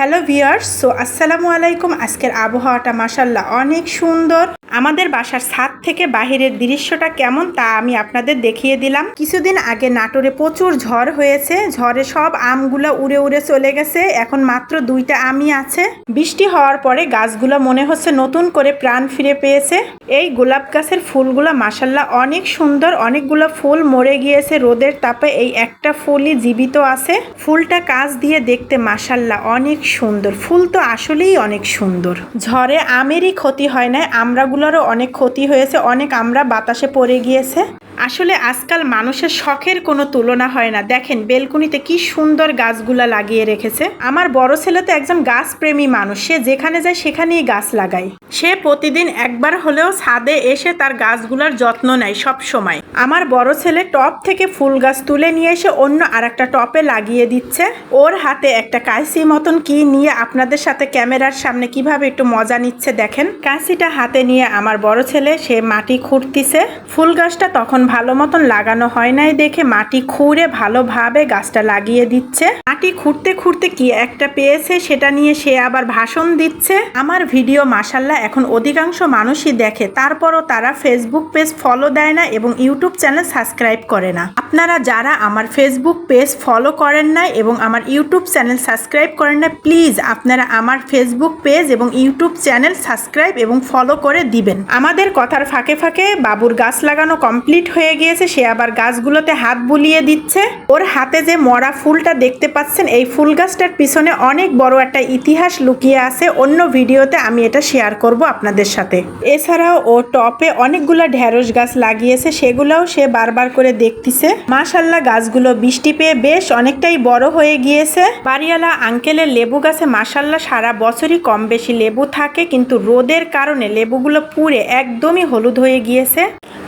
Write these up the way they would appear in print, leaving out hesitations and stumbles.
Hello viewers, আসসালামু আলাইকুম। আজকের আবহাওয়াটা মাশাআল্লাহ অনেক সুন্দর। আমাদের বাসার ছাদ থেকে বাহিরের দৃশ্যটা কেমন তা আমি আপনাদের দেখিয়ে দিলাম। কিছুদিন আগে নাটোরে প্রচুর ঝড় হয়েছে। ঝড়ে সব আমগুলো উড়ে উড়ে চলে গেছে। এখন মাত্র 2টা আমই আছে। বৃষ্টি হওয়ার পরে গাছগুলো মনে হচ্ছে নতুন করে প্রাণ ফিরে পেয়েছে। এই গোলাপ গাছের ফুলগুলো মাশাআল্লাহ অনেক সুন্দর। অনেকগুলো ফুল মরে গিয়েছে রোদের তাপে, এই একটা ফুলই জীবিত আছে। ফুলটা কাছ দিয়ে দেখতে মাশাআল্লাহ অনেক সুন্দর। ফুল তো আসলেই অনেক সুন্দর। ঝড়ে আমেরই ক্ষতি হয় না, আমড়াগুলোরও অনেক ক্ষতি হয়েছে। অনেক আমড়া বাতাসে পড়ে গিয়েছে। আসলে আজকাল মানুষের শখের কোনো তুলনা হয় না। দেখেন বেলকুনিতে কি সুন্দর গাছগুলা লাগিয়ে রেখেছে। আমার বড় ছেলে তো একজন গাছ প্রেমী মানুষ। সে যেখানে যায় সেখানেই গাছ লাগায়। সে প্রতিদিন একবার হলেও ছাদে এসে তার গাছগুলার যত্ন নেয় সব সময়। আমার বড় ছেলে টপ থেকে ফুল গাছ তুলে নিয়ে এসে অন্য আরেকটা টপে লাগিয়ে দিচ্ছে। ওর হাতে একটা কাঁচি মতন কি নিয়ে আপনাদের সাথে ক্যামেরার সামনে কিভাবে একটু মজা নিচ্ছে দেখেন। কাঁচিটা হাতে নিয়ে আমার বড় ছেলে সে মাটি খুঁড়তিছে। ফুল গাছটা তখন ভালো মতন লাগানো হয় নাই দেখে মাটি খুঁড়ে ভালোভাবে গাছটা লাগিয়ে দিচ্ছে। মাটি খুঁড়তে খুঁড়তে কি একটা পেয়েছে সেটা নিয়ে সে আবার ভাষণ দিচ্ছে। আমার ভিডিও মাশাআল্লাহ এখন অধিকাংশ মানুষই দেখে, তারপরও তারা ফেসবুক পেজ ফলো দেয় না এবং ইউটিউব চ্যানেল সাবস্ক্রাইব করে না। আপনারা যারা আমার ফেসবুক পেজ ফলো করেন না এবং আমার ইউটিউব চ্যানেল সাবস্ক্রাইব করেন না, প্লিজ আপনারা আমার ফেসবুক পেজ এবং ইউটিউব চ্যানেল সাবস্ক্রাইব এবং ফলো করে দিবেন। আমাদের কথার ফাঁকে ফাঁকে বাবুর গাছ লাগানো কমপ্লিট হয়ে গিয়েছে। সে আবার গাছগুলোতে হাত বুলিয়ে দিচ্ছে। ওর হাতে যে মরা ফুলটা দেখতে পাচ্ছেন, এই ফুল গাছটার পিছনে অনেক বড় একটা ইতিহাস লুকিয়ে আছে। অন্য ভিডিওতে আমি এটা শেয়ার করব আপনাদের সাথে। এছাড়াও ও টপে অনেকগুলো ঢেঁড়স গাছ লাগিয়েছে, সেগুলোও সে বারবার করে দেখতেছে। মাশাআল্লাহ গাছগুলো বৃষ্টি পেয়ে বেশ অনেকটাই বড় হয়ে গিয়েছে। বাড়িওয়ালা আঙ্কেলের লেবু গাছে মাশাআল্লাহ সারা বছরই কম বেশি লেবু থাকে, কিন্তু রোদের কারণে লেবুগুলো পুড়ে একদমই হলুদ হয়ে গিয়েছে।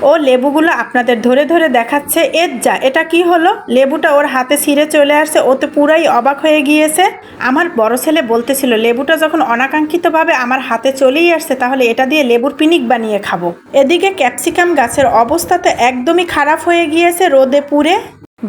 ও লেবুগুলো আপনাদের ধরে ধরে দেখাচ্ছে। এটা কি হলো? লেবুটা ওর হাতে ছিঁড়ে চলে আসছে। ও তো পুরাই অবাক হয়ে গিয়েছে। আমার বড় ছেলে বলতেছিল লেবুটা যখন অনাকাঙ্ক্ষিতভাবে আমার হাতে চলেই আসছে, তাহলে এটা দিয়ে লেবুর পিনিক বানিয়ে খাবো। এদিকে ক্যাপসিকাম গাছের অবস্থা তো একদমই খারাপ হয়ে গিয়েছে রোদে পুড়ে।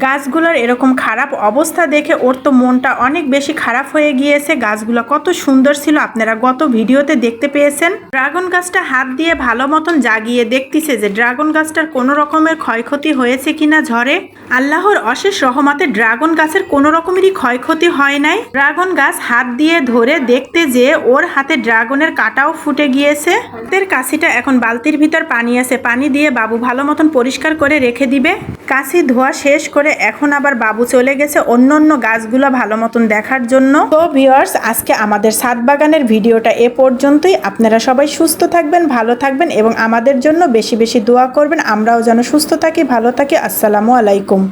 গাছগুলোর এরকম খারাপ অবস্থা দেখে ওর তো মনটা অনেক বেশি খারাপ হয়ে গিয়েছে। গাছগুলো কত সুন্দর ছিল আপনারা গত ভিডিওতে দেখতে পেয়েছেন। ড্রাগন গাছটা হাত দিয়ে ভালো মতন জাগিয়ে দেখতেছে যে ড্রাগন গাছটার কোনো রকমের ক্ষয়ক্ষতি হয়েছে কিনা ঝড়ে। আল্লাহর অশেষ রহমতে ড্রাগন গাছের কোনো রকমেরই ক্ষয়ক্ষতি হয় নাই। ড্রাগন গাছ হাত দিয়ে ধরে দেখতে যে ওর হাতে ড্রাগনের কাঁটাও ফুটে গিয়েছে। হাতের কাছিটা এখন বালতির ভিতর পানি আছে, পানি দিয়ে বাবু ভালো মতন পরিষ্কার করে রেখে দিবে। কাছি ধোয়া শেষ করে এখন আবার বাবু চলে গেছে অন্য গাছগুলো ভালো মতন দেখার জন্য। তো ভিউয়ার্স, আজকে আমাদের ছাদ বাগানের ভিডিওটা এ পর্যন্তই। আপনারা সবাই সুস্থ থাকবেন, ভালো থাকবেন এবং আমাদের জন্য বেশি বেশি দোয়া করবেন। আমরাও যেন সুস্থ থাকি, ভালো থাকি। আসসালামু আলাইকুম।